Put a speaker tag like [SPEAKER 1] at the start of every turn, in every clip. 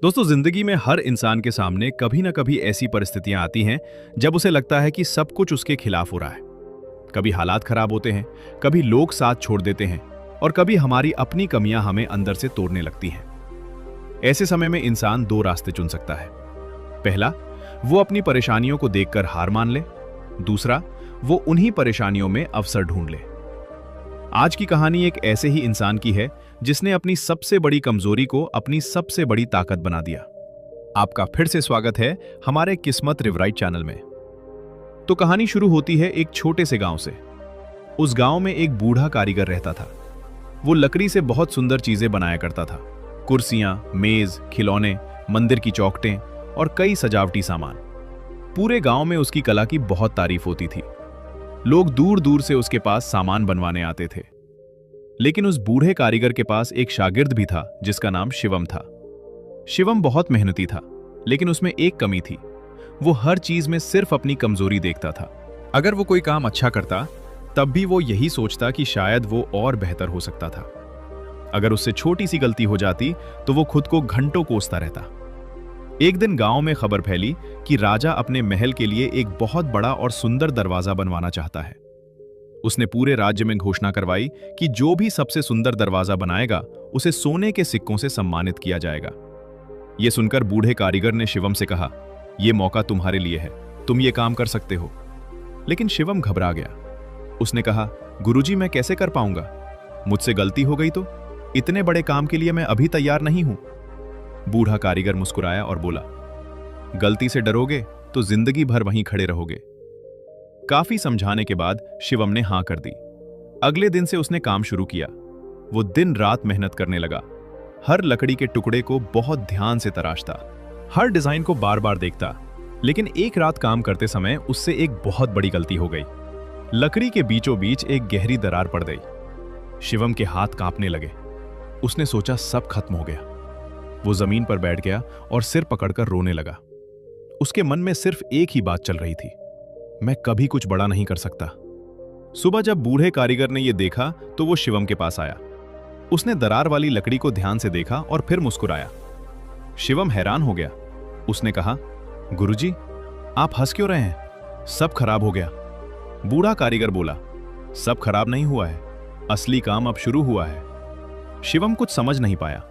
[SPEAKER 1] दोस्तों, जिंदगी में हर इंसान के सामने कभी ना कभी ऐसी परिस्थितियां आती हैं जब उसे लगता है कि सब कुछ उसके खिलाफ हो रहा है। कभी हालात खराब होते हैं, कभी लोग साथ छोड़ देते हैं और कभी हमारी अपनी कमियां हमें अंदर से तोड़ने लगती हैं। ऐसे समय में इंसान दो रास्ते चुन सकता है। पहला, वो अपनी परेशानियों को देखकर हार मान ले। दूसरा, वो उन्हीं परेशानियों में अवसर ढूंढ ले। आज की कहानी एक ऐसे ही इंसान की है जिसने अपनी सबसे बड़ी कमजोरी को अपनी सबसे बड़ी ताकत बना दिया। आपका फिर से स्वागत है हमारे किस्मत रिवराइट चैनल में। तो कहानी शुरू होती है एक छोटे से गांव से। उस गांव में एक बूढ़ा कारीगर रहता था। वो लकड़ी से बहुत सुंदर चीजें बनाया करता था। कुर्सियां, मेज, खिलौने, मंदिर की चौखटें और कई सजावटी सामान। पूरे गांव में उसकी कला की बहुत तारीफ होती थी। लोग दूर दूर से उसके पास सामान बनवाने आते थे। लेकिन उस बूढ़े कारीगर के पास एक शागिर्द भी था जिसका नाम शिवम था। शिवम बहुत मेहनती था, लेकिन उसमें एक कमी थी। वो हर चीज में सिर्फ अपनी कमजोरी देखता था। अगर वो कोई काम अच्छा करता तब भी वो यही सोचता कि शायद वो और बेहतर हो सकता था। अगर उससे छोटी सी गलती हो जाती तो वो खुद को घंटों कोसता रहता। एक दिन गांव में खबर फैली कि राजा अपने महल के लिए एक बहुत बड़ा और सुंदर दरवाजा बनवाना चाहता है। उसने पूरे राज्य में घोषणा करवाई कि जो भी सबसे सुंदर दरवाजा बनाएगा उसे सोने के सिक्कों से सम्मानित किया जाएगा। यह सुनकर बूढ़े कारीगर ने शिवम से कहा, यह मौका तुम्हारे लिए है, तुम ये काम कर सकते हो। लेकिन शिवम घबरा गया। उसने कहा, गुरुजी, मैं कैसे कर पाऊंगा? मुझसे गलती हो गई तो? इतने बड़े काम के लिए मैं अभी तैयार नहीं हूं। बूढ़ा कारीगर मुस्कुराया और बोला, गलती से डरोगे तो जिंदगी भर वहीं खड़े रहोगे। काफी समझाने के बाद शिवम ने हां कर दी। अगले दिन से उसने काम शुरू किया। वो दिन रात मेहनत करने लगा। हर लकड़ी के टुकड़े को बहुत ध्यान से तराशता, हर डिजाइन को बार बार देखता। लेकिन एक रात काम करते समय उससे एक बहुत बड़ी गलती हो गई। लकड़ी के बीचों बीच एक गहरी दरार पड़ गई। शिवम के हाथ कांपने लगे। उसने सोचा सब खत्म हो गया। वो जमीन पर बैठ गया और सिर पकड़कर रोने लगा। उसके मन में सिर्फ एक ही बात चल रही थी, मैं कभी कुछ बड़ा नहीं कर सकता। सुबह जब बूढ़े कारीगर ने यह देखा तो वो शिवम के पास आया। उसने दरार वाली लकड़ी को ध्यान से देखा और फिर मुस्कुराया। शिवम हैरान हो गया। उसने कहा, गुरुजी, आप हंस क्यों रहे हैं? सब खराब हो गया। बूढ़ा कारीगर बोला, सब खराब नहीं हुआ है, असली काम अब शुरू हुआ है। शिवम कुछ समझ नहीं पाया।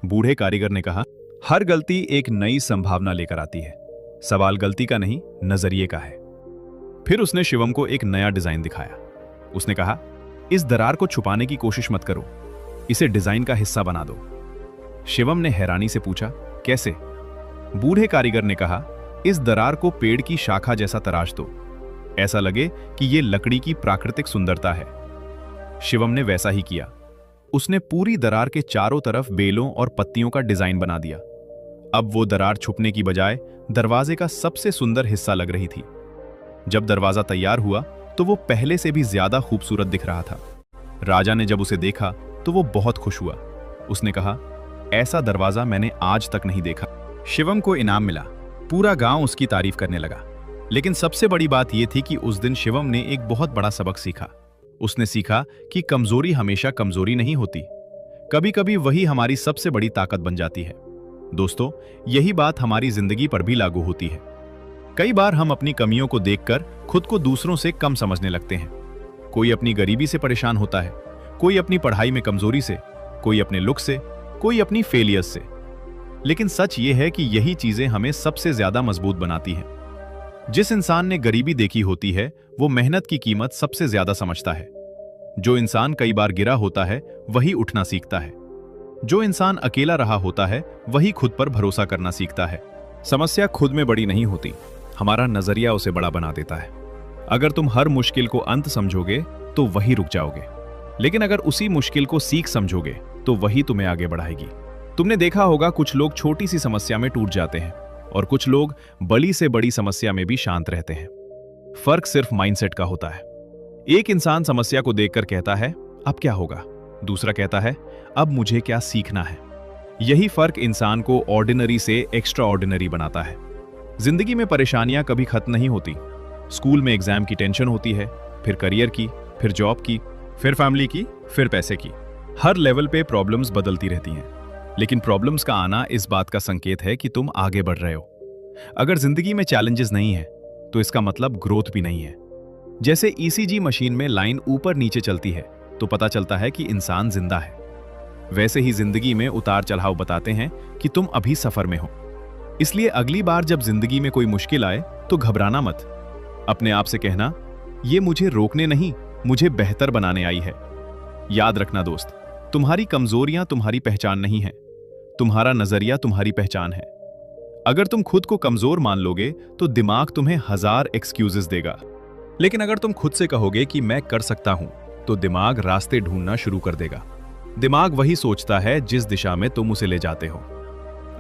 [SPEAKER 1] बूढ़े कारीगर ने कहा, हर गलती एक नई संभावना लेकर आती है। सवाल गलती का नहीं, नजरिए का है। फिर उसने शिवम को एक नया डिजाइन दिखाया। उसने कहा, इस दरार को छुपाने की कोशिश मत करो, इसे डिजाइन का हिस्सा बना दो। शिवम ने हैरानी से पूछा, कैसे? बूढ़े कारीगर ने कहा, इस दरार को पेड़ की शाखा जैसा तराश दो, ऐसा लगे कि यह लकड़ी की प्राकृतिक सुंदरता है। शिवम ने वैसा ही किया। उसने पूरी दरार के चारों तरफ बेलों और पत्तियों का डिजाइन बना दिया। अब वो दरार छुपने की बजाय दरवाजे का सबसे सुंदर हिस्सा लग रही थी। जब दरवाजा तैयार हुआ तो वो पहले से भी ज्यादा खूबसूरत दिख रहा था। राजा ने जब उसे देखा तो वो बहुत खुश हुआ। उसने कहा, ऐसा दरवाजा मैंने आज तक नहीं देखा। शिवम को इनाम मिला। पूरा गांव उसकी तारीफ करने लगा। लेकिन सबसे बड़ी बात यह थी कि उस दिन शिवम ने एक बहुत बड़ा सबक सीखा। उसने सीखा कि कमजोरी हमेशा कमजोरी नहीं होती, कभी कभी वही हमारी सबसे बड़ी ताकत बन जाती है। दोस्तों, यही बात हमारी जिंदगी पर भी लागू होती है। कई बार हम अपनी कमियों को देखकर खुद को दूसरों से कम समझने लगते हैं। कोई अपनी गरीबी से परेशान होता है, कोई अपनी पढ़ाई में कमजोरी से, कोई अपने लुक से, कोई अपनी फेलियर्स से। लेकिन सच ये है कि यही चीजें हमें सबसे ज्यादा मजबूत बनाती हैं। जिस इंसान ने गरीबी देखी होती है वो मेहनत की कीमत सबसे ज्यादा समझता है। जो इंसान कई बार गिरा होता है वही उठना सीखता है। जो इंसान अकेला रहा होता है वही खुद पर भरोसा करना सीखता है। समस्या खुद में बड़ी नहीं होती, हमारा नजरिया उसे बड़ा बना देता है। अगर तुम हर मुश्किल को अंत समझोगे तो वही रुक जाओगे, लेकिन अगर उसी मुश्किल को सीख समझोगे तो वही तुम्हें आगे बढ़ाएगी। तुमने देखा होगा, कुछ लोग छोटी सी समस्या में टूट जाते हैं और कुछ लोग बड़ी से बड़ी समस्या में भी शांत रहते हैं। फर्क सिर्फ माइंडसेट का होता है। एक इंसान समस्या को देखकर कहता है, अब क्या होगा? दूसरा कहता है, अब मुझे क्या सीखना है? यही फर्क इंसान को ऑर्डिनरी से एक्स्ट्रा ऑर्डिनरी बनाता है। जिंदगी में परेशानियां कभी खत्म नहीं होती। स्कूल में एग्जाम की टेंशन होती है, फिर करियर की, फिर जॉब की, फिर फैमिली की, फिर पैसे की। हर लेवल पे प्रॉब्लम्स बदलती रहती हैं। लेकिन प्रॉब्लम्स का आना इस बात का संकेत है कि तुम आगे बढ़ रहे हो। अगर जिंदगी में चैलेंजेस नहीं है तो इसका मतलब ग्रोथ भी नहीं है। जैसे ईसीजी मशीन में लाइन ऊपर नीचे चलती है तो पता चलता है कि इंसान जिंदा है, वैसे ही जिंदगी में उतार चढ़ाव बताते हैं कि तुम अभी सफर में हो। इसलिए अगली बार जब जिंदगी में कोई मुश्किल आए तो घबराना मत। अपने आप से कहना, ये मुझे रोकने नहीं, मुझे बेहतर बनाने आई है। याद रखना दोस्त, तुम्हारी कमजोरियां तुम्हारी पहचान नहीं है, तुम्हारा नजरिया तुम्हारी पहचान है। अगर तुम खुद को कमजोर मान लोगे तो दिमाग तुम्हें 1000 एक्सक्यूजेस देगा, लेकिन अगर तुम खुद से कहोगे कि मैं कर सकता हूं तो दिमाग रास्ते ढूंढना शुरू कर देगा। दिमाग वही सोचता है जिस दिशा में तुम उसे ले जाते हो।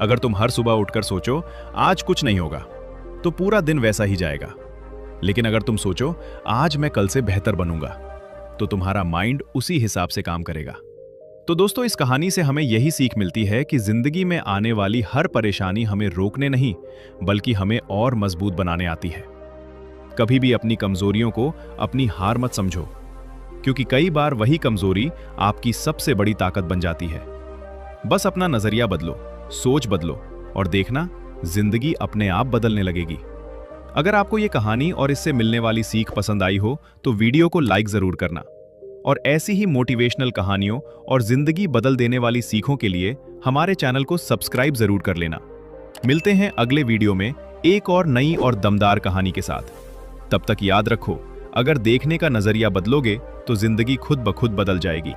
[SPEAKER 1] अगर तुम हर सुबह उठकर सोचो आज कुछ नहीं होगा तो पूरा दिन वैसा ही जाएगा, लेकिन अगर तुम सोचो आज मैं कल से बेहतर बनूंगा तो तुम्हारा माइंड उसी हिसाब से काम करेगा। तो दोस्तों, इस कहानी से हमें यही सीख मिलती है कि जिंदगी में आने वाली हर परेशानी हमें रोकने नहीं बल्कि हमें और मजबूत बनाने आती है। कभी भी अपनी कमजोरियों को अपनी हार मत समझो, क्योंकि कई बार वही कमजोरी आपकी सबसे बड़ी ताकत बन जाती है। बस अपना नजरिया बदलो, सोच बदलो और देखना जिंदगी अपने आप बदलने लगेगी। अगर आपको ये कहानी और इससे मिलने वाली सीख पसंद आई हो तो वीडियो को लाइक जरूर करना, और ऐसी ही मोटिवेशनल कहानियों और जिंदगी बदल देने वाली सीखों के लिए हमारे चैनल को सब्सक्राइब जरूर कर लेना। मिलते हैं अगले वीडियो में एक और नई और दमदार कहानी के साथ। तब तक याद रखो, अगर देखने का नजरिया बदलोगे तो जिंदगी खुद ब खुद बदल जाएगी।